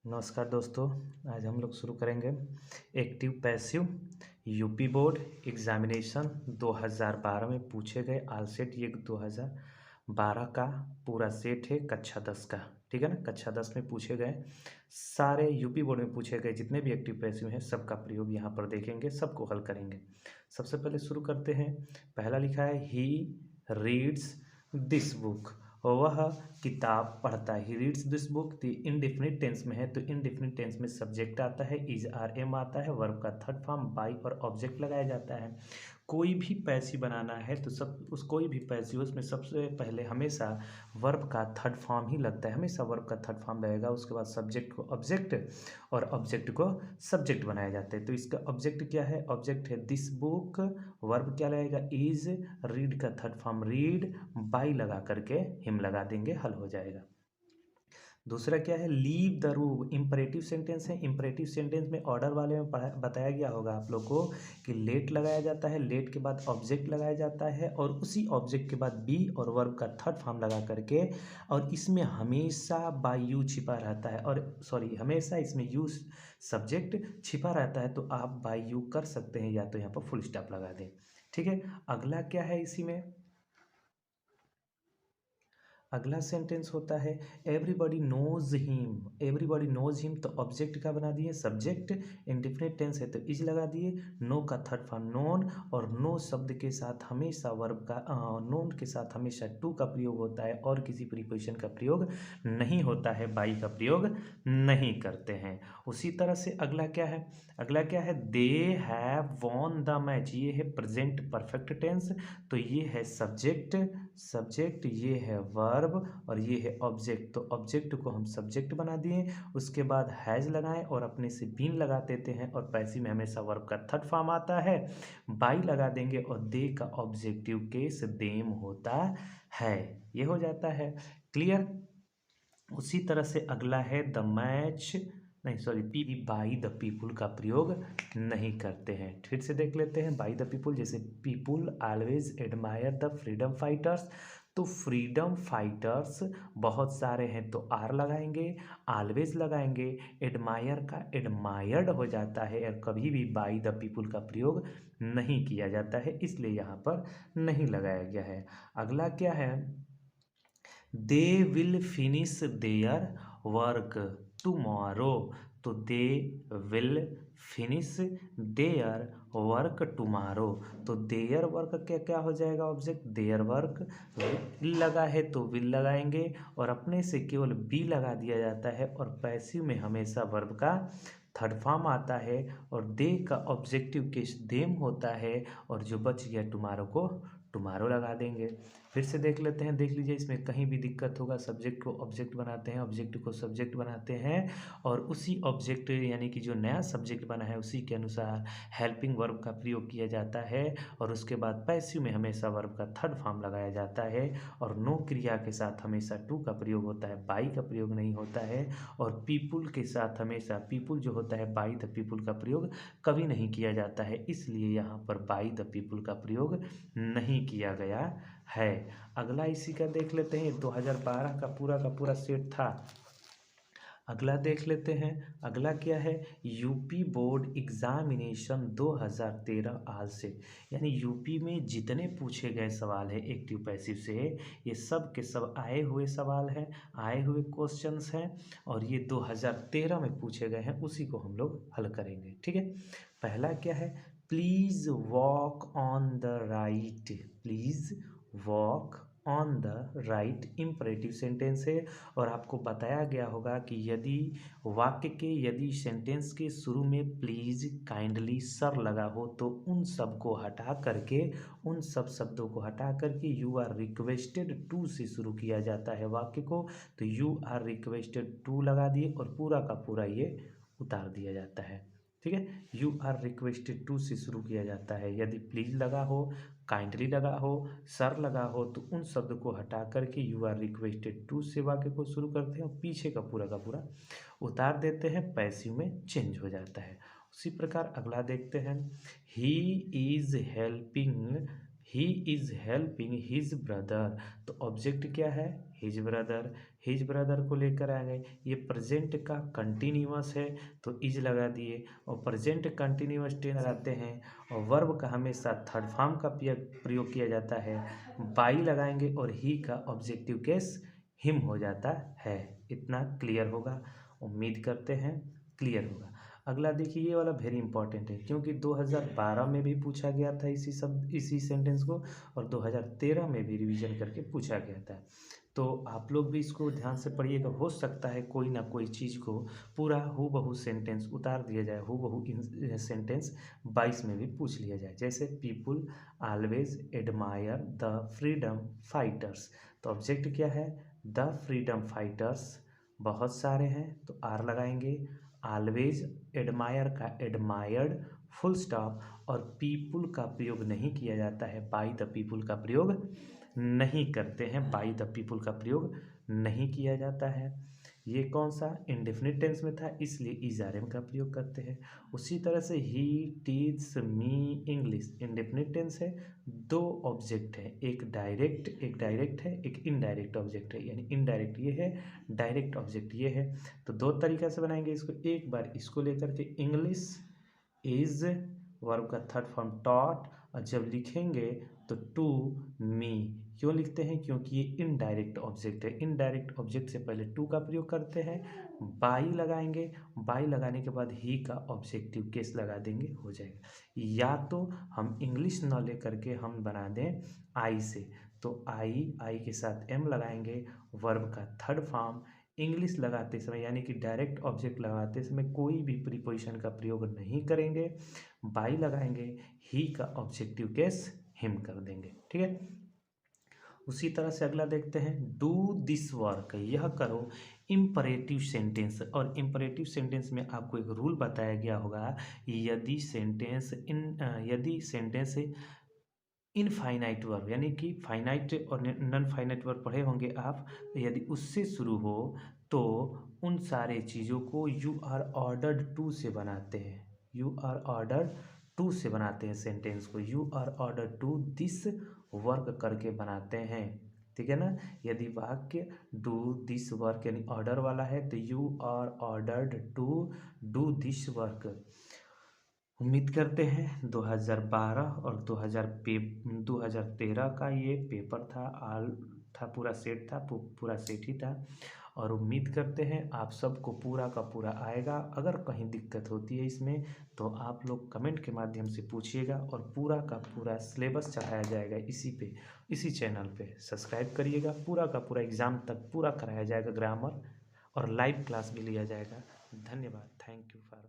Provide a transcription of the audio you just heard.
नमस्कार दोस्तों। आज हम लोग शुरू करेंगे active passive UP board examination 2012 में पूछे गए आल सेट। ये 2012 का पूरा सेट है कक्षा 10 का, ठीक है ना। कक्षा 10 में पूछे गए सारे यूपी बोर्ड में पूछे गए जितने भी एक्टिव पैसिव हैं सबका प्रयोग यहाँ पर देखेंगे, सबको हल करेंगे। सबसे पहले शुरू करते हैं। पहला लिखा है ही रीड्स दिस बुक, वह किताब पढ़ता है। He reads this book indefinite tense में है तो इनडेफिनिट टेंस में सब्जेक्ट आता है, इज आर एम आता है, वर्ब का थर्ड फॉर्म बाई और ऑब्जेक्ट लगाया जाता है। कोई भी पैसिव बनाना है तो कोई भी पैसिव उसमें सबसे पहले हमेशा वर्ब का थर्ड फॉर्म ही लगता है, हमेशा वर्ब का थर्ड फॉर्म रहेगा। उसके बाद सब्जेक्ट को ऑब्जेक्ट और ऑब्जेक्ट को सब्जेक्ट बनाया जाता है। तो इसका ऑब्जेक्ट क्या है? ऑब्जेक्ट है दिस बुक, वर्ब क्या लगेगा? इज, रीड का थर्ड फॉर्म रीड, बाई लगा करके हिम लगा देंगे, हल हो जाएगा। दूसरा क्या है? Leave the room, imperative sentence है। इंपरेटिव सेंटेंस में ऑर्डर वाले में बताया गया होगा आप लोग को कि लेट लगाया जाता है, लेट के बाद ऑब्जेक्ट लगाया जाता है और उसी ऑब्जेक्ट के बाद बी और वर्ब का थर्ड फॉर्म लगा करके, और इसमें हमेशा बाय यू छिपा रहता है, और सॉरी हमेशा इसमें यू सब्जेक्ट छिपा रहता है तो आप बाय यू कर सकते हैं या तो यहाँ पर फुल स्टॉप लगा दें, ठीक है। अगला क्या है इसी में? अगला सेंटेंस होता है everybody knows him. Everybody knows him तो ऑब्जेक्ट का बना दिए, सब्जेक्ट इंडिफिनिट टेंस है तो इज लगा दिए, नो का थर्ड फॉर्म नोन, और नो शब्द के साथ हमेशा वर्ब का नोन के साथ हमेशा टू का प्रयोग होता है और किसी प्रीपोजिशन का प्रयोग नहीं होता है, बाई का प्रयोग नहीं करते हैं। उसी तरह से अगला क्या है? अगला क्या है? They have won the match. ये है प्रेजेंट परफेक्ट टेंस तो ये है सब्जेक्ट, ये है वर्ब और ये है ऑब्जेक्ट। तो ऑब्जेक्ट को हम सब्जेक्ट बना दिए, उसके बाद हैज लगाएं और अपने से बीन लगा देते हैं, और पैसिव में हमेशा वर्ब का थर्ड फॉर्म आता है, बाई लगा देंगे और दे का ऑब्जेक्टिव केस देम होता है। ये हो जाता है क्लियर। उसी तरह से अगला है द मैच, नहीं sorry P by the people का प्रयोग नहीं करते हैं। फिर से देख लेते हैं बाई द पीपुल, जैसे people always admire the freedom fighters, तो फ्रीडम फाइटर्स बहुत सारे हैं तो आर लगाएंगे, ऑलवेज लगाएंगे, एडमायर का एडमायर्ड हो जाता है और कभी भी बाई द पीपुल का प्रयोग नहीं किया जाता है, इसलिए यहाँ पर नहीं लगाया गया है। अगला क्या है? They will finish their work tomorrow, तो they will finish their work tomorrow, तो देयर वर्क क्या क्या हो जाएगा? ऑब्जेक्ट देयर वर्क, विल लगा है तो विल लगाएंगे और अपने से केवल बी लगा दिया जाता है, और पैसिव में हमेशा वर्ब का थर्ड फॉर्म आता है और दे का ऑब्जेक्टिव केस देम होता है, और जो बच गया टुमारो को टुमारो लगा देंगे। फिर से देख लेते हैं, देख लीजिए इसमें कहीं भी दिक्कत होगा, सब्जेक्ट को ऑब्जेक्ट बनाते हैं, ऑब्जेक्ट को सब्जेक्ट बनाते हैं और उसी ऑब्जेक्ट यानी कि जो नया सब्जेक्ट बना है उसी के अनुसार हेल्पिंग वर्ब का प्रयोग किया जाता है, और उसके बाद पैसिव में हमेशा वर्ब का थर्ड फॉर्म लगाया जाता है, और नो क्रिया के साथ हमेशा टू का प्रयोग होता है, बाई का प्रयोग नहीं होता है, और पीपुल के साथ हमेशा पीपुल जो होता है बाई द पीपुल का प्रयोग कभी नहीं किया जाता है, इसलिए यहाँ पर बाई द पीपुल का प्रयोग नहीं किया गया है। अगला इसी का देख लेते हैं, 2012 का पूरा सेट था। अगला देख लेते हैं। अगला क्या है? यूपी बोर्ड एग्जामिनेशन 2013 आल से, यानी यूपी में जितने पूछे गए सवाल है एक्टिव पैसिव से, ये सब के सब आए हुए सवाल हैं, आए हुए क्वेश्चंस हैं, और ये 2013 में पूछे गए हैं, उसी को हम लोग हल करेंगे, ठीक है। पहला क्या है? Please walk on the right, please walk on the right imperative sentence है, और आपको बताया गया होगा कि यदि सेंटेंस के शुरू में प्लीज काइंडली सर लगा हो तो उन सब को हटा करके, उन सब शब्दों को हटा करके यू आर रिक्वेस्टेड टू से शुरू किया जाता है वाक्य को, तो यू आर रिक्वेस्टेड टू लगा दिए और पूरा का पूरा ये उतार दिया जाता है, ठीक है। यू आर रिक्वेस्टेड टू से शुरू किया जाता है। यदि प्लीज लगा हो, काइंडली लगा हो, सर लगा हो तो उन शब्द को हटा करके यू आर रिक्वेस्टेड टू से वाक्य को शुरू करते हैं और पीछे का पूरा उतार देते हैं, पैसिव में चेंज हो जाता है। उसी प्रकार अगला देखते हैं। He is helping he is helping his brother, तो ऑब्जेक्ट क्या है, हिज ब्रदर। हिज ब्रदर को लेकर आ गए। ये प्रेजेंट का कंटिन्यूअस है तो इज लगा दिए, और प्रेजेंट कंटिन्यूअस टेंस लगाते हैं, और वर्ब का हमेशा थर्ड फॉर्म का प्रयोग किया जाता है। बाई लगाएंगे और ही का ऑब्जेक्टिव केस हिम हो जाता है। इतना क्लियर होगा, उम्मीद करते हैं क्लियर होगा। अगला देखिए, ये वाला वेरी इंपॉर्टेंट है क्योंकि 2012 में भी पूछा गया था इसी सेंटेंस को, और 2013 में भी रिवीजन करके पूछा गया था। तो आप लोग भी इसको ध्यान से पढ़िएगा, हो सकता है कोई ना कोई चीज़ को पूरा हूबहू सेंटेंस उतार दिया जाए, हूबहू सेंटेंस 22 में भी पूछ लिया जाए। जैसे people always admire the freedom fighters, तो ऑब्जेक्ट क्या है, द फ्रीडम फाइटर्स, बहुत सारे हैं तो आर लगाएंगे। ऑलवेज एडमायर का एडमायर्ड फुल स्टॉप, और पीपुल का प्रयोग नहीं किया जाता है, बाई द पीपुल का प्रयोग नहीं करते हैं, बाई द पीपुल का प्रयोग नहीं किया जाता है। ये कौन सा, इंडेफिनिट टेंस में था इसलिए इज आर एम का प्रयोग करते हैं। उसी तरह से ही teach me English, indefinite tense है, दो ऑब्जेक्ट है, एक डायरेक्ट है, एक इनडायरेक्ट ऑब्जेक्ट है, यानी इनडायरेक्ट ये है, डायरेक्ट ऑब्जेक्ट ये है। तो दो तरीका से बनाएंगे इसको, एक बार इसको लेकर के इंग्लिश इज वर्ब का थर्ड फॉर्म टॉट, और जब लिखेंगे तो टू मी, क्यों लिखते हैं, क्योंकि ये इनडायरेक्ट ऑब्जेक्ट है, इनडायरेक्ट ऑब्जेक्ट से पहले टू का प्रयोग करते हैं। बाई लगाएंगे, बाई लगाने के बाद ही का ऑब्जेक्टिव केस लगा देंगे, हो जाएगा। या तो हम इंग्लिश न लेकर के हम बना दें आई से, तो आई के साथ एम लगाएंगे, वर्ब का थर्ड फॉर्म। इंग्लिश लगाते समय यानी कि डायरेक्ट ऑब्जेक्ट लगाते समय कोई भी प्रीपोजिशन का प्रयोग नहीं करेंगे, बाई लगाएंगे, ही का ऑब्जेक्टिव केस हिम कर देंगे, ठीक है। उसी तरह से अगला देखते हैं, डू दिस वर्क, यह करो, इम्परेटिव सेंटेंस, और इम्परेटिव सेंटेंस में आपको एक रूल बताया गया होगा, यदि सेंटेंस इनफाइनाइट वर्ब यानी कि फाइनाइट और नॉन फाइनाइट वर्ब पढ़े होंगे आप, यदि उससे शुरू हो तो उन सारे चीज़ों को यू आर ऑर्डर्ड टू से बनाते हैं, यू आर ऑर्डर्ड टू से बनाते हैं सेंटेंस को, you are ordered to this work करके बनाते हैं, ठीक है ना। यदि वाक्य डू दिस वर्क यानी ऑर्डर वाला है तो you are ordered to do this work. उम्मीद करते हैं 2012 और 2013 का ये पेपर था, आल था, पूरा सेट था, पूरा सेट ही था, और उम्मीद करते हैं आप सबको पूरा का पूरा आएगा। अगर कहीं दिक्कत होती है इसमें तो आप लोग कमेंट के माध्यम से पूछिएगा, और पूरा का पूरा सिलेबस चढ़ाया जाएगा इसी चैनल पे, सब्सक्राइब करिएगा। पूरा का पूरा एग्ज़ाम तक पूरा कराया जाएगा, ग्रामर और लाइव क्लास भी लिया जाएगा। धन्यवाद, थैंक यू फॉर